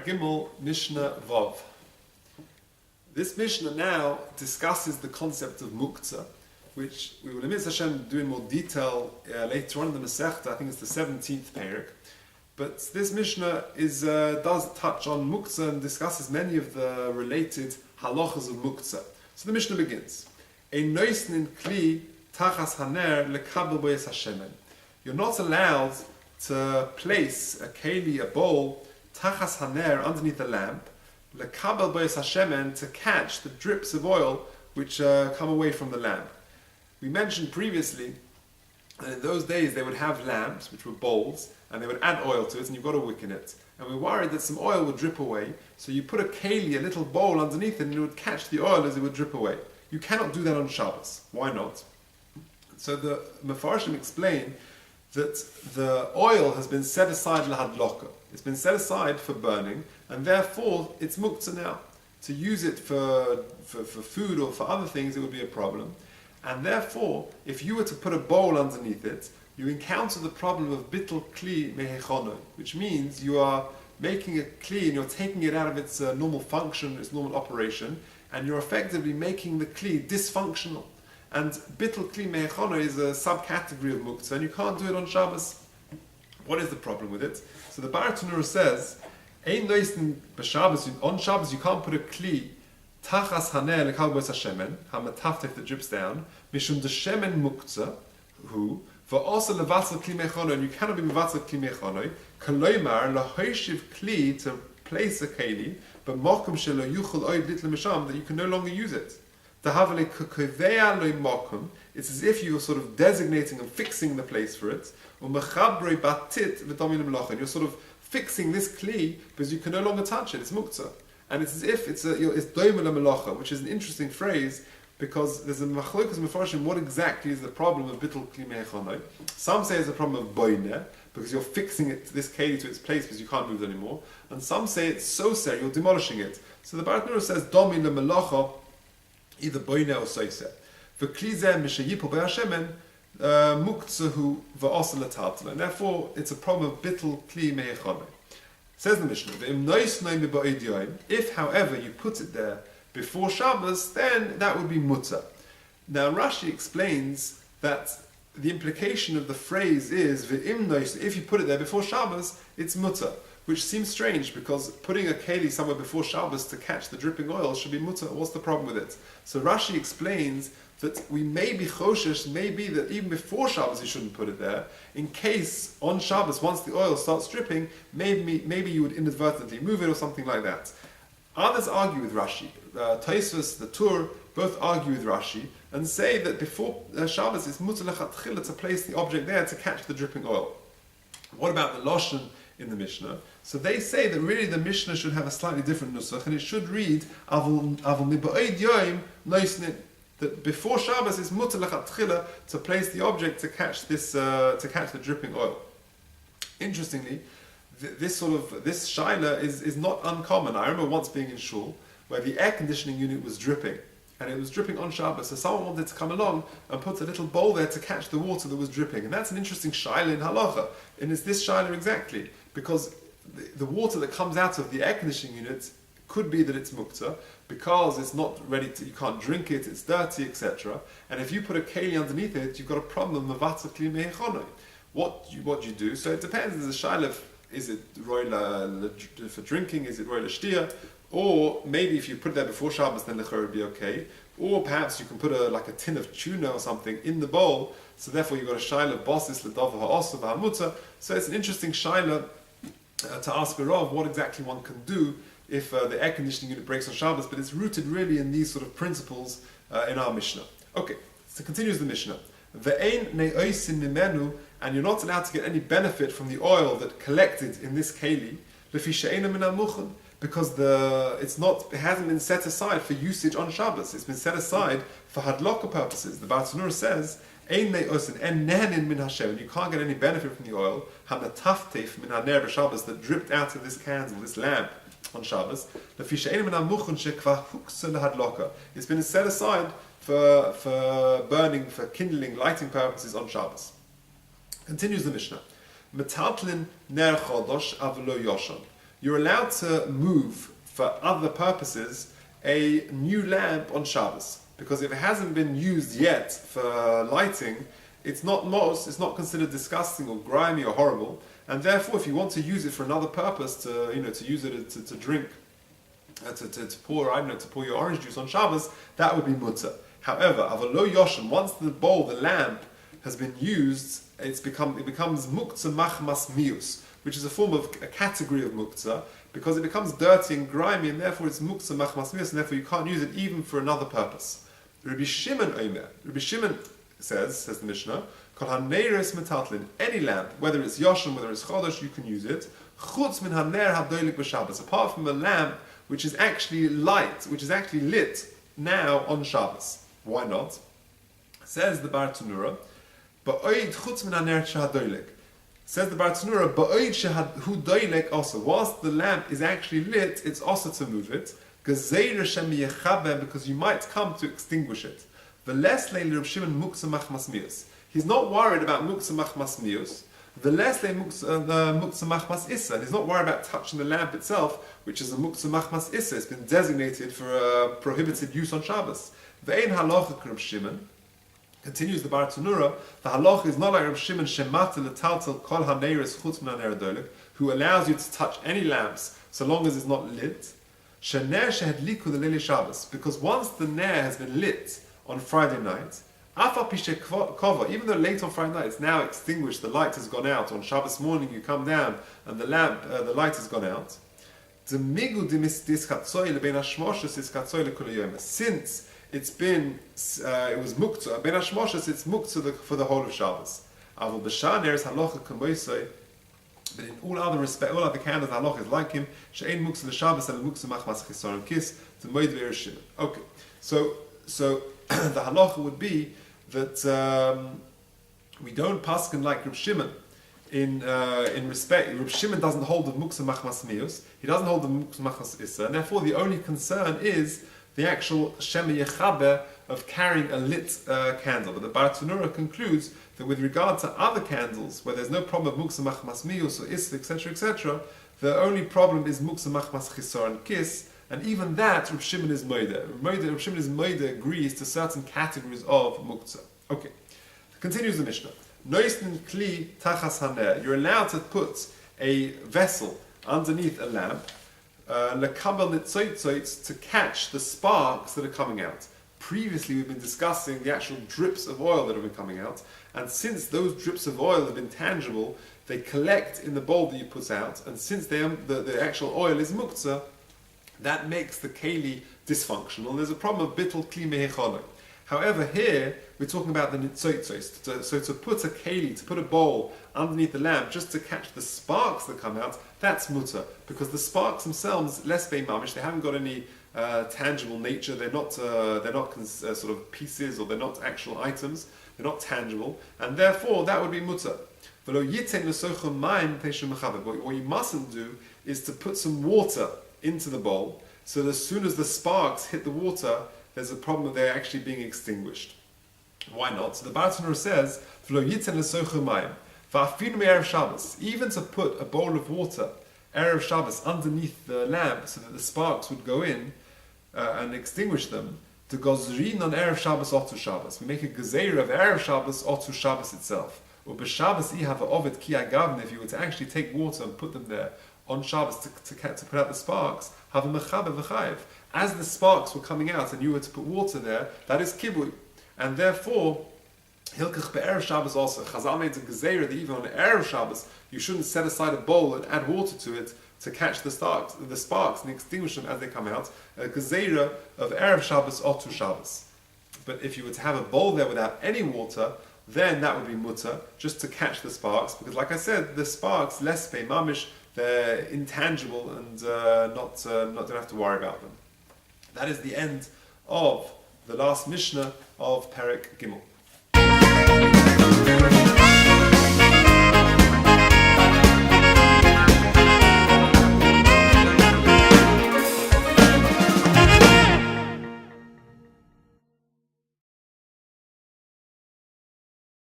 Perek Gimel, Mishnah Vav. This Mishnah now discusses the concept of muktzah, which we will, Emiz Hashem, do in more detail later on in the Mesechta. I think it's the 17th Perek. But this Mishnah does touch on muktzah and discusses many of the related halachas of muktzah. So the Mishnah begins. Ein noisnin kli tachas haner lekabel boyes hashemen. You're not allowed to place a keli, a bowl, tachas haner, underneath the lamp, lekabel boyes hashemen, to catch the drips of oil which come away from the lamp. We mentioned previously that in those days they would have lamps, which were bowls, and they would add oil to it, and you've got a wick in it. And we're worried that some oil would drip away, so you put a keli, a little bowl, underneath it, and it would catch the oil as it would drip away. You cannot do that on Shabbos. Why not? So the Mefarshim explain that the oil has been set aside lahadloka. It's been set aside for burning, and therefore it's muktzah now. To use it for food or for other things, it would be a problem. And therefore, if you were to put a bowl underneath it, you encounter the problem of bittul kli mehechono, which means you are making a kli and you're taking it out of its normal function, its normal operation, and you're effectively making the kli dysfunctional. And bittul kli mehechono is a subcategory of muktzah, and you can't do it on Shabbos. What is the problem with it? So the Baratanura says, Ein loisn b'Shabbos, on Shabbos you can't put a kli tachas haner lekal bois hashemen, hamataftek that drips down, mishum de shemen muktzah, who for also levatzal kli mechono, and you cannot be mevatzal kli mechono, kaloymar lahoishiv kli, to place a keli, but mokum shelo yuchol oid little misham, that you can no longer use it. Tahavale kakovea loy mokum, it's as if you are sort of designating and fixing the place for it. Umechabrei batit v'domin melacha, and you're sort of fixing this kli because you can no longer touch it. It's muktzah, and it's as if it's doimel melacha, which is an interesting phrase. Because there's a machlokas mefarshim, what exactly is the problem of bittul kli mehechono? Some say it's a problem of boiner, because you're fixing it, this keli, to its place because you can't move it anymore. And some say it's soser, you're demolishing it. So the Barat Nura says, domi le melacha, either boiner or soser. For kli zeh mishayipol be'ashemen, muktzahu va'asa l'tatla. And therefore, it's a problem of bittul kli mehechono. Says the Mishnah, if, however, you put it there before Shabbos, then that would be mutter. Now Rashi explains that the implication of the phrase is if you put it there before Shabbos, it's mutter, which seems strange because putting a keli somewhere before Shabbos to catch the dripping oil should be mutter. What's the problem with it? So Rashi explains that we may be choshesh, maybe that even before Shabbos you shouldn't put it there, in case on Shabbos, once the oil starts dripping, maybe you would inadvertently move it or something like that. Others argue with Rashi. Tosfos, the Tur, both argue with Rashi and say that before Shabbos it's mutar lechatchila to place the object there to catch the dripping oil. What about the Lashon in the Mishnah? So they say that really the Mishnah should have a slightly different nusach, and it should read avul miba'id yoim noisnin, that before Shabbos it's mutar lechatchila to place the object to catch the dripping oil. Interestingly, this shaila is not uncommon. I remember once being in shul where the air conditioning unit was dripping, and it was dripping on Shabbos, so someone wanted to come along and put a little bowl there to catch the water that was dripping. And that's an interesting shaila in halacha, and it's this shaila exactly, because the water that comes out of the air conditioning unit could be that it's muktzah, because it's not ready to, you can't drink it, it's dirty, etc. And if you put a keli underneath it, you've got a problem of mavatza kli mehechono. What you do, so it depends. There's a shaila. Is it roila for drinking? Is it roila shtia? Or maybe if you put it there before Shabbos, then lechor would be okay. Or perhaps you can put a tin of tuna or something in the bowl. So therefore you've got a shaila bosis l'dava ha'osa v'hamutzah. So it's an interesting shaila to ask a Rav what exactly one can do if the air conditioning unit breaks on Shabbos. But it's rooted really in these sort of principles in our Mishnah. Okay, so continues the Mishnah. Ve'ein ne'oisin mimenu, and you're not allowed to get any benefit from the oil that collected in this keli, because it hasn't been set aside for usage on Shabbos. It's been set aside for hadloka purposes. The Baratanura says, and you can't get any benefit from the oil that dripped out of this candle, this lamp on Shabbos. It's been set aside for burning, for kindling, lighting purposes on Shabbos. Continues the Mishnah. Metaltlin ner chodosh avlo yoshon. you're allowed to move for other purposes a new lamp on Shabbos. Because if it hasn't been used yet for lighting, it's not considered disgusting or grimy or horrible. And therefore, if you want to use it for another purpose, to use it to drink, to pour your orange juice on Shabbos, that would be mutter. However, avalo yoshen, once the bowl, the lamp, has been used, it becomes muktzah machmas mius, which is a category of muktzah, because it becomes dirty and grimy, and therefore it's muktzah machmas mius, and therefore you can't use it even for another purpose. Rabbi Shimon says the Mishnah, kol haneres metatlin, any lamp, whether it's yoshen, whether it's chodesh, you can use it. Chutz min haner hadolik b'Shabbos, apart from a lamp which is actually light, which is actually lit now on Shabbos. Why not? Says the Bar Tanura, ba'oid chutz min haner shehadolik. Says the Bar Tanura, ba'oid shehu doilek also. Whilst the lamp is actually lit, it's also to move it. Gezeira shem yechaber, because you might come to extinguish it. V'les leil Reb Shimon muktzah machmas mius. He's not worried about muktzah machmas mius. V'les leil muktzah machmas issa. He's not worried about touching the lamp itself, which is a muktzah machmas issa. It's been designated for a prohibited use on Shabbos. V'ein halacha Reb Shimon. Continues the Bar Tanura, the halacha is not like Reb Shimon shemata letaltel kol haneres chutz min haner hadolik, who allows you to touch any lamps so long as it's not lit. Shener shehadliku l'leili Shabbos, because once the ner has been lit on Friday night, afal pishe kova, even though late on Friday night it's now extinguished, the light has gone out. On Shabbos morning you come down and the light has gone out. Since it's been, it was muktzah, ben hashmoshes, it's muktzah for the whole of Shabbos. Avol b'shaner is halacha kamoisei, but in all other respect, all other candles, halacha is like him. She'ein muktzah l'Shabbos and muktzah machmas chisaron kis to moed ve'er Shimon. Okay, so the halacha would be that we don't paskin like Reb Shimon in respect. Reb Shimon doesn't hold the muktzah machmas mius. He doesn't hold the muktzah machmas issa, and therefore the only concern is the actual shema yechaber of carrying a lit candle. But the Bar Tanura concludes that with regard to other candles, where there's no problem of muktzah machmas mius or issa, etc., the only problem is muktzah machmas chisar and kiss, and even that Reb Shimon is moide. Reb Shimon is moide agrees to certain categories of muktzah. Okay, continues the Mishnah. Noisnin kli tachas haner. You're allowed to put a vessel underneath a lamp, to catch the sparks that are coming out. Previously, we've been discussing the actual drips of oil that have been coming out, and since those drips of oil have been tangible, they collect in the bowl that you put out, and since the actual oil is muktzah, that makes the keli dysfunctional. There's a problem of bittul kli mehecholoi. However, here we're talking about the nitzoitzos. So to put a keli, to put a bowl underneath the lamp just to catch the sparks that come out, that's mutter, because the sparks themselves, less beimamish, they haven't got any tangible nature. They're not sort of pieces, or they're not actual items. They're not tangible, and therefore that would be mutter. But what you mustn't do is to put some water into the bowl, so that as soon as the sparks hit the water, there's a problem of they're actually being extinguished. Why not? So the Bar Tanura says, even to put a bowl of water, Erev Shabbos, underneath the lamp, so that the sparks would go in and extinguish them, to gozrin on Erev Shabbos otu Shabbos. We make a gezeira of Erev Shabbos otu Shabbos itself. Or b'Shabbos I have a ovid ki agavne, if you were to actually take water and put them there on Shabbos to put out the sparks, have a mechaber v'chayev. As the sparks were coming out and you were to put water there, that is kibui. And therefore, hilkach be'erev Shabbos also. Chazal made a gezeira that even on Erev Shabbos, you shouldn't set aside a bowl and add water to it to catch the sparks and extinguish them as they come out. A gezeira of Erev Shabbos otu Shabbos. But if you were to have a bowl there without any water, then that would be mutter, just to catch the sparks, because like I said, the sparks, less mamish, they're intangible and don't have to worry about them. That is the end of the last Mishnah of Perek Gimel.